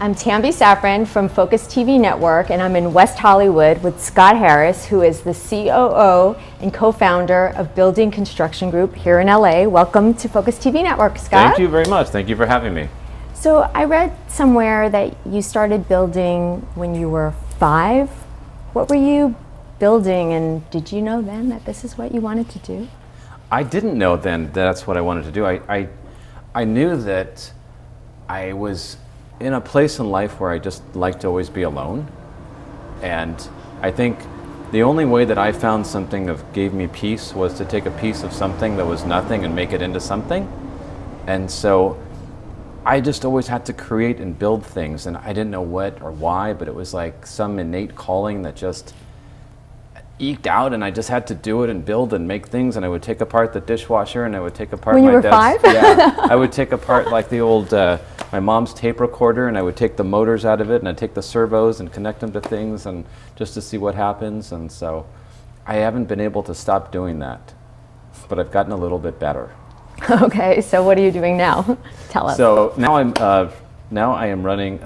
I'm Tambi Saffran from Focus TV Network, and I'm in West Hollywood with Scott Harris, who is the COO and co-founder of Building Construction Group here in LA. Welcome to Focus TV Network, Scott. Thank you very much. Thank you for having me. So I read somewhere that you started building when you were 5. What were you building, and did you know then that this is what you wanted to do? I didn't know then that's what I wanted to do. I knew that I was in a place in life where I just like to always be alone. And I think the only way that I found something that gave me peace was to take a piece of something that was nothing and make it into something. And so I just always had to create and build things, and I didn't know what or why, but it was like some innate calling that just eked out, and I just had to do it and build and make things. And I would take apart the dishwasher, and I would take apart when my you were 5? Yeah, I would take apart like the old my mom's tape recorder, and I would take the motors out of it, and I'd take the servos and connect them to things, and just to see what happens. And so I haven't been able to stop doing that, but I've gotten a little bit better. Okay, so what are you doing now? Tell us. So now I am running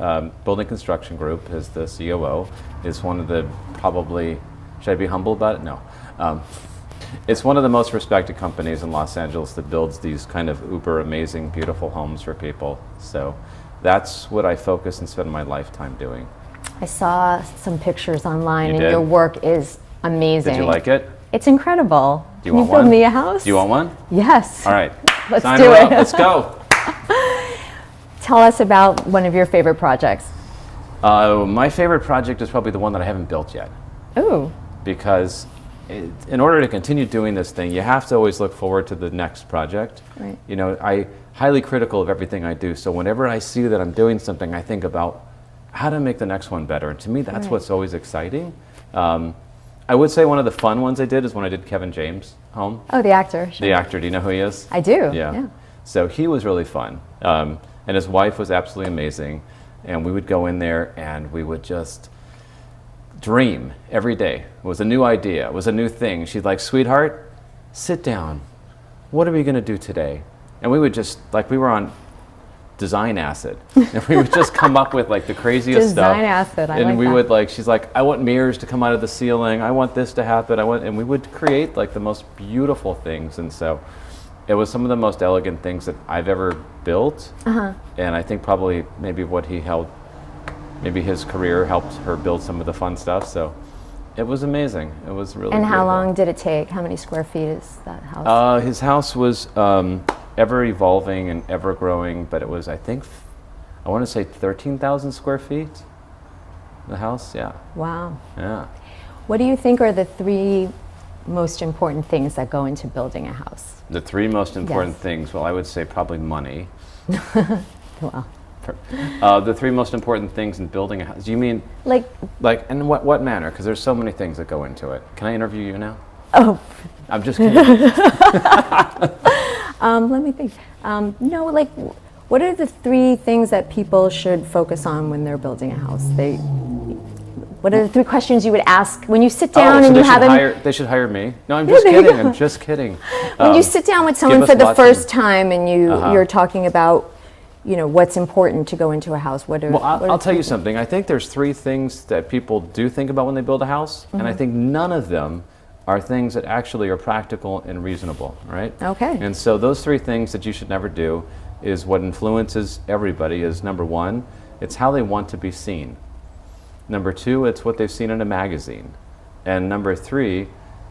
Building Construction Group as the COO. It's one of the probably, should I be humble about it? No. It's one of the most respected companies in Los Angeles that builds these kind of uber amazing, beautiful homes for people. So that's what I focus and spend my lifetime doing. I saw some pictures online, and did? your work is amazing. Did you like it? It's incredible. Do you Can want you build one? me a house? Do you want one? Yes. All right. Let's Sign do her it. up. Let's go. Tell us about one of your favorite projects. My favorite project is probably the one that I haven't built yet. Ooh. Because in order to continue doing this thing, you have to always look forward to the next project. Right. You know, I'm highly critical of everything I do. So whenever I see that I'm doing something, I think about how to make the next one better. And to me, that's what's always exciting. I would say one of the fun ones I did is when I did Kevin James' home. Oh, the actor. Sure. The actor, do you know who he is? I do. Yeah. So he was really fun. And his wife was absolutely amazing. And we would go in there and we would just dream every day. It was a new idea. It was a new thing. She'd like, sweetheart, sit down. What are we going to do today? And we would just, like, we were on design acid. And we would just come up with like the craziest stuff. Design acid, I and like we that. would like, she's like, I want mirrors to come out of the ceiling. I want this to happen. And we would create like the most beautiful things. And so it was some of the most elegant things that I've ever built. And I think probably maybe what he held, maybe his career helped her build some of the fun stuff. So it was amazing. It was really And how beautiful. long did it take? How many square feet is that house? His house was ever evolving and ever growing, but it was, I think, I want to say 13,000 square feet. The house, yeah. Wow. Yeah. What do you think are the 3 most important things that go into building a house? The 3 most important Yes. things, well, I would say probably money. Wow. The 3 most important things in building a house. Do you mean Like, in what manner? Because there's so many things that go into it. Can I interview you now? oh, I'm just kidding. let me think. No, like, what are the 3 things that people should focus on when they're building a house? What are the 3 questions you would ask when you sit down and you have them? They should hire me. No, I'm just there you kidding. go. I'm just kidding. When you sit down with someone us for the lots of- first time and you're talking about, you know, what's important to go into a house. What are? Well, what are I'll tell you 3 something. I think there's 3 things that people do think about when they build a house, and I think none of them are things that actually are practical and reasonable, right? Okay. And so those 3 things that you should never do is what influences everybody is, number 1, it's how they want to be seen. Number 2, it's what they've seen in a magazine. And number 3,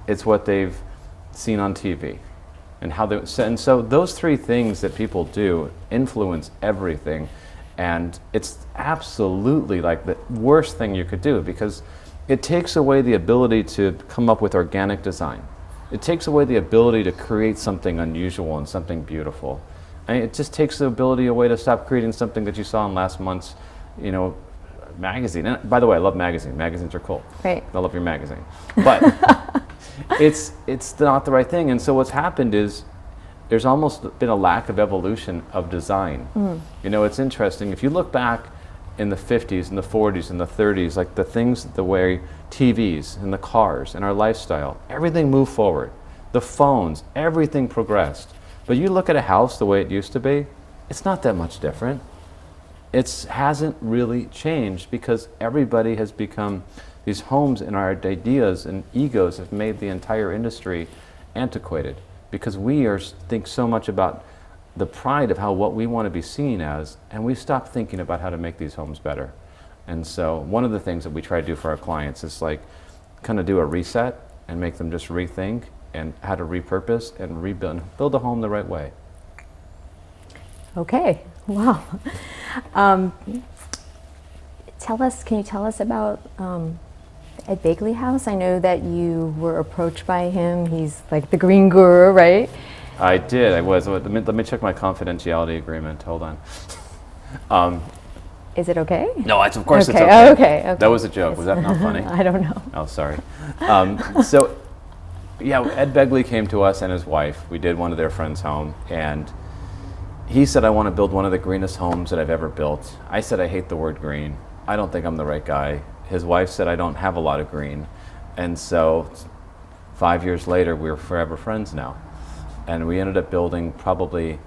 it's what they've seen on TV. And so those 3 things that people do influence everything. And it's absolutely like the worst thing you could do, because it takes away the ability to come up with organic design. It takes away the ability to create something unusual and something beautiful. I mean, it just takes the ability away to stop creating something that you saw in last month's, you know, magazine. And by the way, I love magazines. Magazines are cool. Right. I love your magazine. But it's not the right thing. And so what's happened is there's almost been a lack of evolution of design. You know, it's interesting. If you look back in the 50s and the 40s and the 30s, like the things, the way TVs and the cars and our lifestyle, everything moved forward. The phones, everything progressed. But you look at a house the way it used to be, it's not that much different. it hasn't really changed because everybody has become these homes, and our ideas and egos have made the entire industry antiquated because think so much about the pride of what we want to be seen as, and we stopped thinking about how to make these homes better. And so one of the things that we try to do for our clients is like kind of do a reset and make them just rethink and how to repurpose and build a home the right way. Okay, wow. Can you tell us about at Bakley House? I know that you were approached by him. He's like the green guru, right? I did. I was. Let me check my confidentiality agreement. Hold on. Is it okay? No, of course okay. it's okay. Oh, okay. That was a joke. Was that not funny? I don't know. Oh, sorry. So, yeah, Ed Begley came to us and his wife. We did one of their friends' home, and he said, I want to build one of the greenest homes that I've ever built. I said, I hate the word green. I don't think I'm the right guy. His wife said, I don't have a lot of green. And so 5 years later, we're forever friends now. And we ended up building probably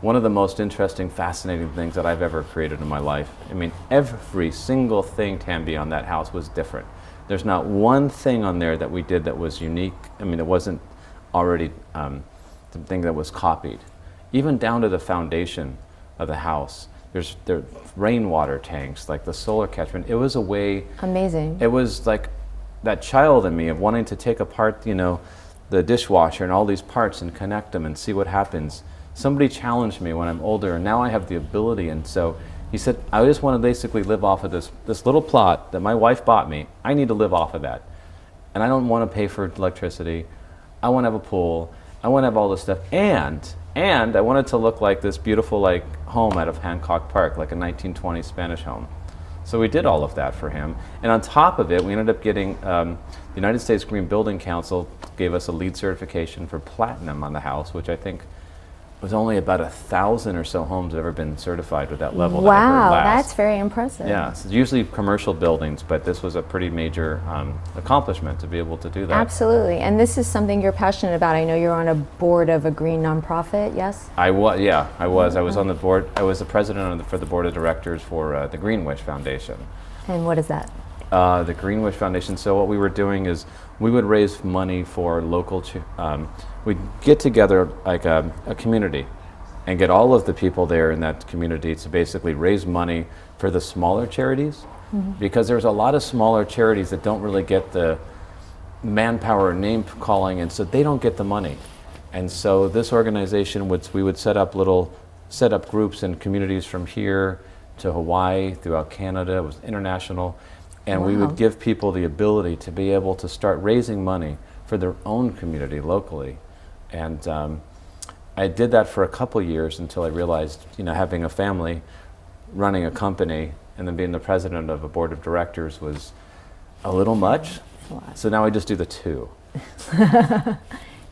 one of the most interesting, fascinating things that I've ever created in my life. I mean, every single thing, Tambi, on that house was different. There's not one thing on there that we did that was unique. I mean, it wasn't already something that was copied. Even down to the foundation of the house. There are rainwater tanks, like the solar catchment. It was a way. Amazing. It was like that child in me of wanting to take apart, the dishwasher and all these parts and connect them and see what happens. Somebody challenged me when I'm older, and now I have the ability. And so he said, I just want to basically live off of this little plot that my wife bought me. I need to live off of that. And I don't want to pay for electricity. I want to have a pool. I want to have all this stuff. And I want it to look like this beautiful home out of Hancock Park, like a 1920s Spanish home. So we did all of that for him. And on top of it, we ended up getting, the United States Green Building Council gave us a LEED certification for platinum on the house, which I think was only about 1,000 or so homes have ever been certified with that level. Wow, that's very impressive. Yeah, it's usually commercial buildings, but this was a pretty major accomplishment to be able to do that. Absolutely, and this is something you're passionate about. I know you're on a board of a green nonprofit, yes? I was. I was on the board. I was the president for the board of directors for the Greenwish Foundation. And what is that? The Greenwish Foundation. So what we were doing is we would raise money for local. We'd get together like a community, and get all of the people there in that community to basically raise money for the smaller charities, because there's a lot of smaller charities that don't really get the manpower, name calling, and so they don't get the money. And so this organization we would set up groups in communities from here to Hawaii, throughout Canada. It was international. And we would give people the ability to be able to start raising money for their own community locally. And I did that for a couple years until I realized, having a family, running a company, and then being the president of a board of directors was a little much. So now I just do the two.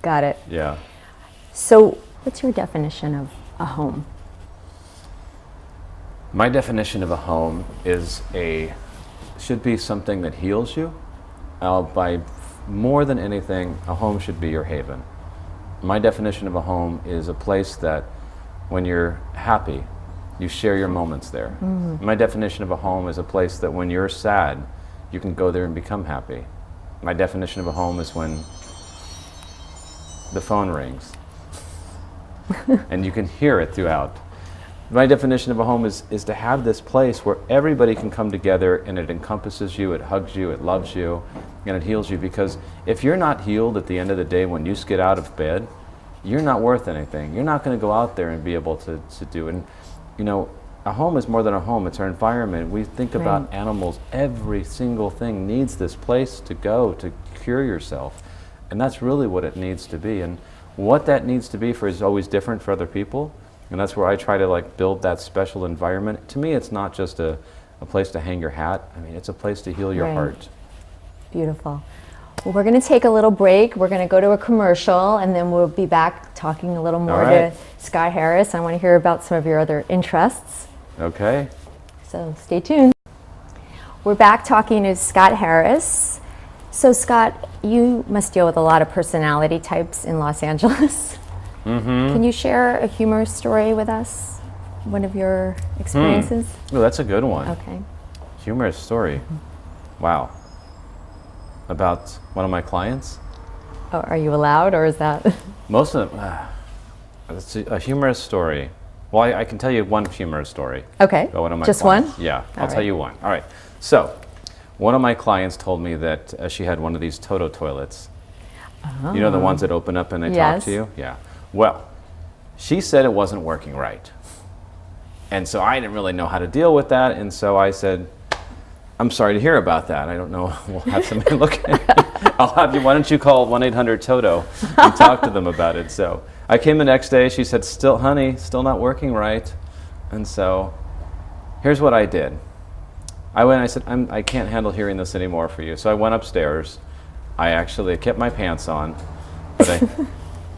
Got it. Yeah. So what's your definition of a home? My definition of a home should be something that heals you. By more than anything, a home should be your haven. My definition of a home is a place that when you're happy, you share your moments there. My definition of a home is a place that when you're sad, you can go there and become happy. My definition of a home is when the phone rings and you can hear it throughout. My definition of a home is to have this place where everybody can come together and it encompasses you, it hugs you, it loves you, and it heals you. Because if you're not healed at the end of the day when you get out of bed, you're not worth anything. You're not going to go out there and be able to do it. And, a home is more than a home. It's our environment. We think about animals. Every single thing needs this place to go to cure yourself. And that's really what it needs to be. And what that needs to be is always different for other people. And that's where I try to build that special environment. To me, it's not just a place to hang your hat. I mean, it's a place to heal your heart. Beautiful. Well, we're going to take a little break. We're going to go to a commercial, and then we'll be back talking a little more to Scott Harris. I want to hear about some of your other interests. Okay. So stay tuned. We're back talking to Scott Harris. So Scott, you must deal with a lot of personality types in Los Angeles. Can you share a humorous story with us? one of your experiences? Oh, that's a good one. Okay. Humorous story. Wow. About one of my clients? Oh, are you allowed, or is that? Most of them, it's a humorous story. Well, I can tell you one humorous story. Okay. About one of my Just clients. one? Yeah, I'll All tell right. you one. All right. So, one of my clients told me that she had one of these Toto toilets. You know the ones that open up and they talk Yes. to you? Yeah. Well, she said it wasn't working right. And so I didn't really know how to deal with that. And so I said, I'm sorry to hear about that. I don't know. We'll have somebody look at it. I'll have you. Why don't you call 1-800-TOTO and talk to them about it? So I came the next day. She said, "Still, honey, still not working right." And so here's what I did. I went. I said, I can't handle hearing this anymore for you. So I went upstairs. I actually kept my pants on, but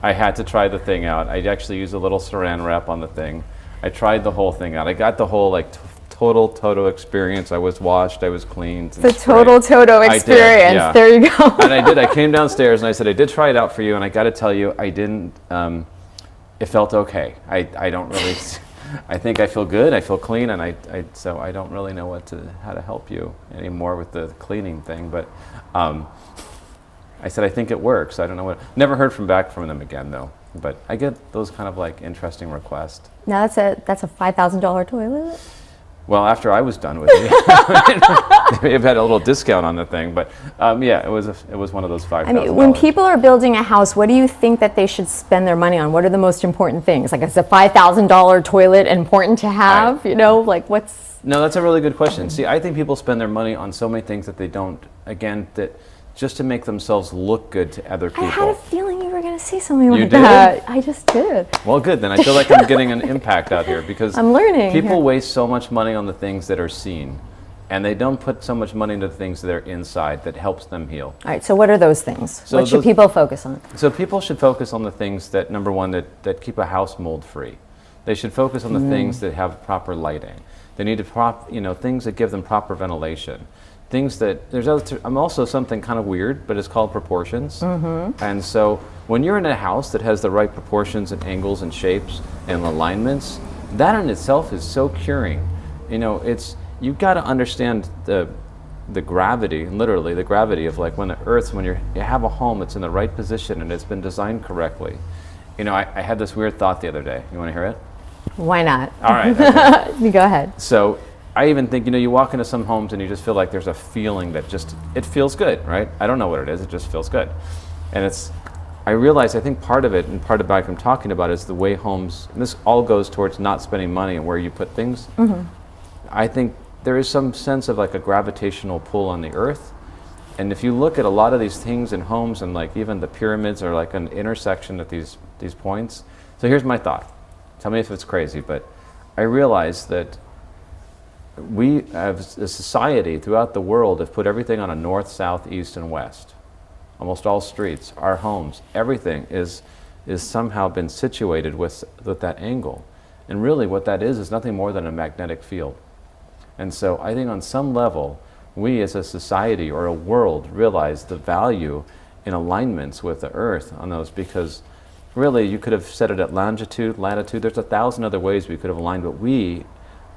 I had to try the thing out. I actually used a little Saran wrap on the thing. I tried the whole thing out. I got the whole total Toto experience. I was washed, I was cleaned. The total Toto experience. Yeah. There you go. And I did. I came downstairs and I said, I did try it out for you, and I got to tell you, I didn't. It felt okay. I don't really. I think I feel good. I feel clean, and so I don't really know how to help you anymore with the cleaning thing. But I said I think it works. I don't know what. Never heard back from them again though. But I get those kind of like interesting requests. Now that's a $5,000 toilet. Well, after I was done with it, they may have had a little discount on the thing, but yeah, it was one of those $5,000. I mean, when people are building a house, what do you think that they should spend their money on? What are the most important things? Like, is a $5,000 toilet important to have? You know, like what's? No, that's a really good question. See, I think people spend their money on so many things that they don't. Again, that just to make themselves look good to other people. I had a feeling you were going to say something like did? that. I just did. Well, good. Then I feel like I'm getting an impact out here because I'm learning. People waste so much money on the things that are seen, and they don't put so much money into the things that are inside that helps them heal. All right. So what are those things? So what should people focus on? So people should focus on the things that, number one, that keep a house mold free. They should focus on the things that have proper lighting. They need to things that give them proper ventilation. Things that I'm also something kind of weird, but it's called proportions. And so when you're in a house that has the right proportions and angles and shapes and alignments, that in itself is so curing. You know, you've got to understand the gravity, literally the gravity of like when you have a home that's in the right position and it's been designed correctly. You know, I had this weird thought the other day. You want to hear it? Why not? All right. Okay. You go ahead. So I even think, you walk into some homes and you just feel like there's a feeling that it feels good, right? I don't know what it is, it just feels good. And I realize, I think part of it, and part of what I'm talking about is the way homes, and this all goes towards not spending money and where you put things. I think there is some sense of like a gravitational pull on the earth. And if you look at a lot of these things in homes, and like even the pyramids are like an intersection at these points. So here's my thought. Tell me if it's crazy, but I realize that we as a society throughout the world have put everything on a north, south, east, and west. Almost all streets, our homes, everything is somehow been situated with that angle. And really what that is nothing more than a magnetic field. And so I think on some level, we as a society or a world realize the value in alignments with the earth on those, because really you could have set it at longitude, latitude, there's 1,000 other ways we could have aligned, but we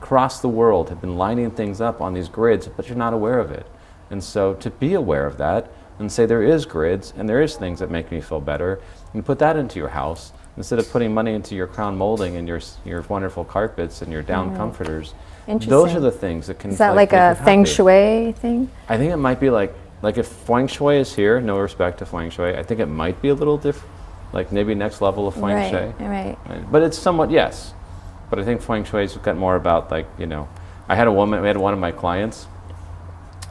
across the world have been lining things up on these grids, but you're not aware of it. And so to be aware of that and say there is grids and there is things that make me feel better, and put that into your house instead of putting money into your crown molding and your wonderful carpets and your down comforters. Those are the things that can. Is that like a feng shui thing? I think it might be like if feng shui is here, no respect to feng shui, I think it might be a little different, like maybe next level of feng shui. Right. But it's somewhat, yes. But I think feng shui's got more about we had one of my clients,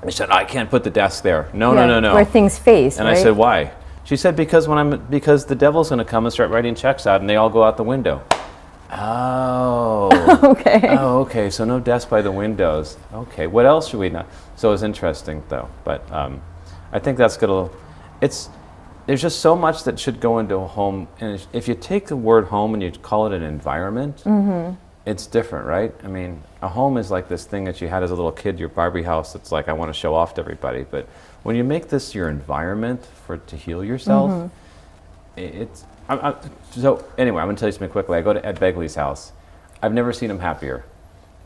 she said, I can't put the desk there. No. Where things face, and right? I said, why? She said, because the devil's going to come and start writing checks out and they all go out the window. Oh. Okay. Oh, okay. So no desk by the windows. Okay. What else should we know? So it was interesting though. But I think that's going to, there's just so much that should go into a home. And if you take the word home and you call it an environment, it's different, right? I mean, a home is like this thing that you had as a little kid, your Barbie house. It's like, I want to show off to everybody. But when you make this your environment to heal yourself, so anyway, I'm going to tell you something quickly. I go to Ed Begley's house. I've never seen him happier.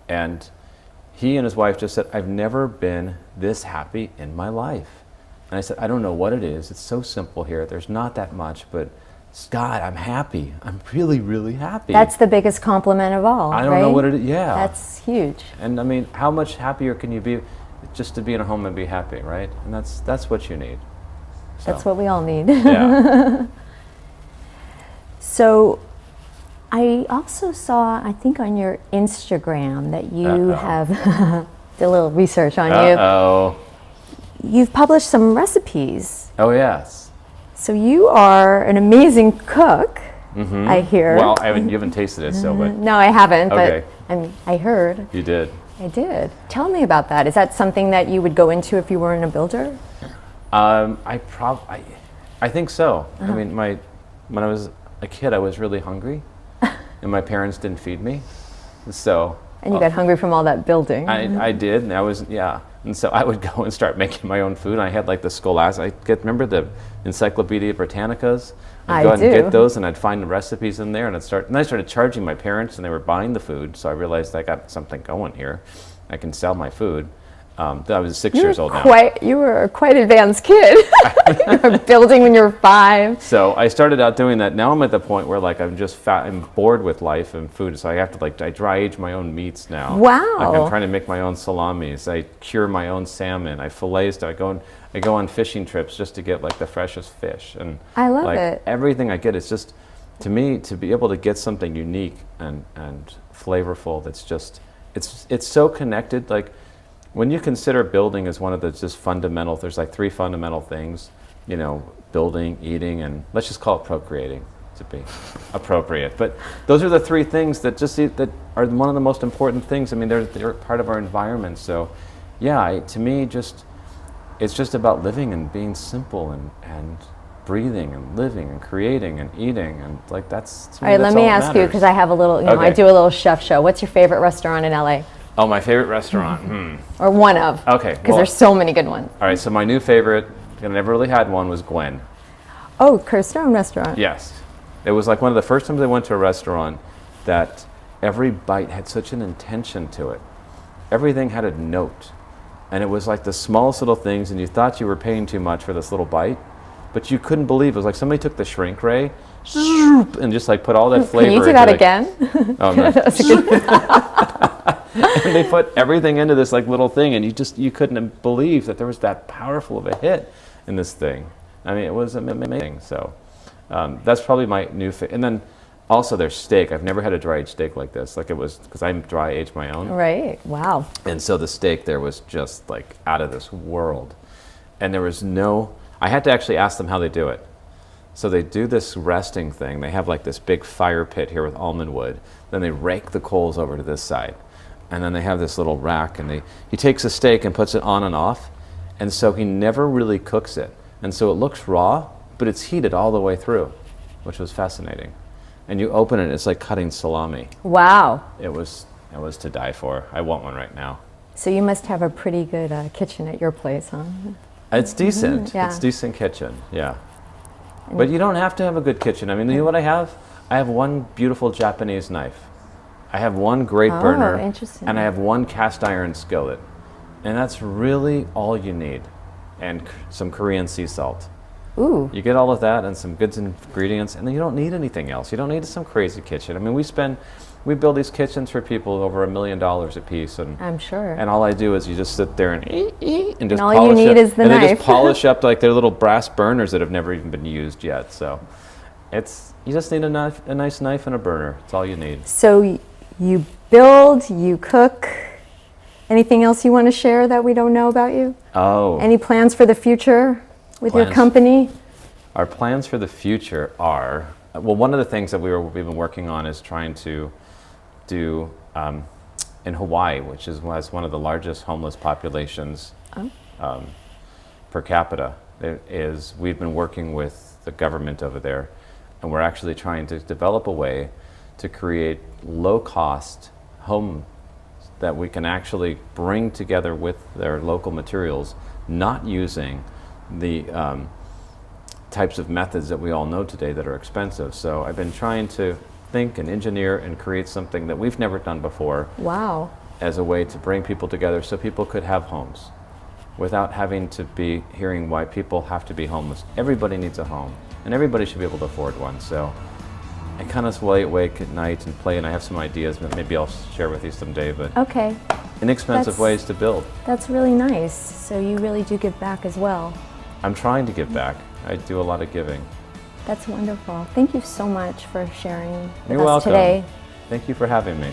And he and his wife just said, I've never been this happy in my life. And I said, I don't know what it is. It's so simple here. There's not that much, but Scott, I'm happy. I'm really, really happy. That's the biggest compliment of all, I don't know what it is. Yeah. That's huge. And I mean, how much happier can you be just to be in a home and be happy, right? And that's what you need. So. That's what we all need. Yeah. So I also saw, I think on your Instagram that you have did a little research on you. You've published some recipes. Oh, yes. So you are an amazing cook, I hear. Well, you haven't tasted it, so but. No, I haven't, Okay. but I heard. You did. I did. Tell me about that. Is that something that you would go into if you weren't a builder? I think so. I mean, when I was a kid, I was really hungry, and my parents didn't feed me, so. And you got hungry from all that building. I did, and and so I would go and start making my own food. And I had like the Scholastic. Remember the Encyclopedia Britannicas? I'd go out and get those, and I'd find the recipes in there, and I started charging my parents, and they were buying the food. So I realized I got something going here. I can sell my food. I was 6 years old now. You were a quite advanced kid. You were building when you were 5. So I started out doing that. Now I'm at the point where like I'm just fat and bored with life and food. So I have to I dry age my own meats now. Wow. Like I'm trying to make my own salamis. I cure my own salmon. I fillets. I go on fishing trips just to get like the freshest fish. And I love it. Everything I get is just, to me, to be able to get something unique and flavorful. That's just, it's so connected. Like, when you consider building as one of the just fundamental, there's like 3 fundamental things, building, eating, and let's just call it procreating to be appropriate. But those are the 3 things that that are one of the most important things. I mean, they're part of our environment. So, yeah, to me, it's just about living and being simple and breathing and living and creating and eating, and like that's. All right, let me ask you, because I have a little, I do a little chef show. What's your favorite restaurant in LA? Oh, my favorite restaurant. Or one of. Okay. Because there's so many good ones. All right, so my new favorite, and I never really had one, was Gwen. Oh, Kirstone restaurant. Yes. It was like one of the first times I went to a restaurant that every bite had such an intention to it. Everything had a note. And it was like the smallest little things, and you thought you were paying too much for this little bite, but you couldn't believe it. It was like somebody took the shrink ray and just like put all that flavor. Can you do that again? Oh, no. And they put everything into this like little thing, and you couldn't believe that there was that powerful of a hit in this thing. I mean, it was amazing. So that's probably my new favorite. And then also their steak. I've never had a dry aged steak like this. Like it was, because I dry aged my own. Right. Wow. And so the steak there was just like out of this world. And there was I had to actually ask them how they do it. So they do this resting thing. They have like this big fire pit here with almond wood. Then they rake the coals over to this side. And then they have this little rack, and he takes a steak and puts it on and off. And so he never really cooks it. And so it looks raw, but it's heated all the way through, which was fascinating. And you open it, it's like cutting salami. Wow. It was to die for. I want one right now. So you must have a pretty good kitchen at your place, huh? It's decent. Yeah. It's decent kitchen, yeah. But you don't have to have a good kitchen. I mean, you know what I have? I have one beautiful Japanese knife. I have one great burner. Interesting. And I have one cast iron skillet. And that's really all you need. And some Korean sea salt. Ooh. You get all of that and some good ingredients, and then you don't need anything else. You don't need some crazy kitchen. I mean, we build these kitchens for people over $1 million a piece, and I'm sure. And all I do is you just sit there and just and all polish you need up, is the and knife. they just polish up like their little brass burners that have never even been used yet. So, you just need a nice knife and a burner. That's all you need. So you build, you cook. Anything else you want to share that we don't know about you? Oh. Any plans for the future with your company? Our plans for the future are, well, one of the things that we've been working on is trying to do in Hawaii, which has one of the largest homeless populations per capita. We've been working with the government over there, and we're actually trying to develop a way to create low-cost homes that we can actually bring together with their local materials, not using the types of methods that we all know today that are expensive. So I've been trying to think and engineer and create something that we've never done before Wow. as a way to bring people together so people could have homes without having to be hearing why people have to be homeless. Everybody needs a home, and everybody should be able to afford one. So I kind of lay awake at night and play, and I have some ideas, but maybe I'll share with you someday. But Okay. inexpensive ways to build. That's really nice. So you really do give back as well. I'm trying to give back. I do a lot of giving. That's wonderful. Thank you so much for sharing with You're us welcome. today. Thank you for having me.